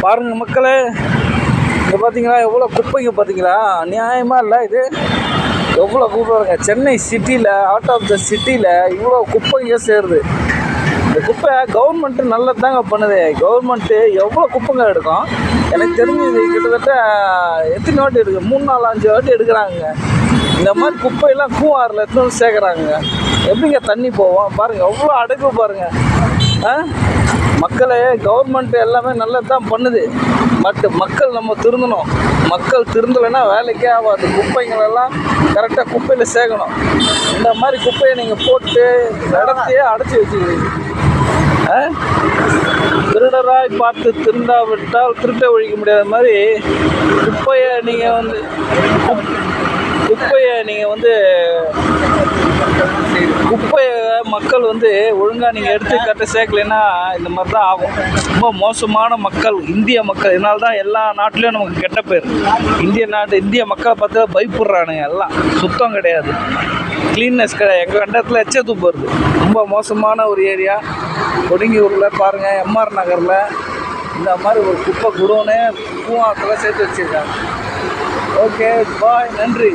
பாருங்கள் மக்களே, இங்கே பார்த்தீங்களா எவ்வளோ குப்பைங்க பார்த்தீங்களா? அநியாயமாக இல்லை இது? எவ்வளோ குப்பைங்க சென்னை சிட்டியில், அவுட் ஆஃப் த சிட்டியில் இவ்வளோ குப்பைங்க சேருது. இந்த குப்பை கவர்மெண்ட்டு நல்லது தாங்க பண்ணுது. கவர்மெண்ட்டு எவ்வளோ குப்பைங்க எடுக்கும்? எனக்கு தெரிஞ்சு கிட்டத்தட்ட எத்தனை வாட்டி எடுக்கு, 3 4 5 வாட்டி எடுக்கிறாங்க. இந்த மாதிரி குப்பையெல்லாம் கூவாரில் எடுத்து சேர்க்குறாங்க. எப்படிங்க தண்ணி போவோம்? பாருங்கள் எவ்வளோ அடுக்கு பாருங்கள். மக்களே, கவர்மெண்ட் எல்லாமே நல்லது தான் பண்ணுது. பட் மக்கள் நம்ம திருந்தணும். மக்கள் திருந்தலைன்னா வேலைக்கே ஆகாது. குப்பைங்களெல்லாம் கரெக்டாக குப்பையில் சேர்க்கணும். இந்த மாதிரி குப்பையை நீங்கள் போட்டு இடத்தையே அடைச்சி வச்சுக்கிறீங்க. திருடராய் பார்த்து திருந்தாவிட்டால் திருட்டை ஒழிக்க முடியாத மாதிரி குப்பையை நீங்கள் வந்து குப்பையை மக்கள் ஒழுங்காக நீங்கள் எடுத்து கட்ட சேர்க்கலைன்னா இந்த மாதிரி தான் ஆகும். ரொம்ப மோசமான மக்கள் இந்திய மக்கள். இதனால தான் எல்லா நாட்டிலையும் நமக்கு கெட்ட பேர். இந்திய மக்களை பார்த்தா பயப்படுறானுங்க. எல்லாம் சுத்தம் கிடையாது, க்ளீன்னஸ் கிடையாது. எங்கள் கண்டத்தில் எச்ச துப்பு வருது. ரொம்ப மோசமான ஒரு ஏரியா கொடுங்கியூரில் பாருங்கள். எம்ஆர் நகரில் இந்த மாதிரி ஒரு குப்பை குடோனே பூவாக்கெல்லாம் சேர்த்து வச்சுருக்காங்க. ஓகே பாய், நன்றி.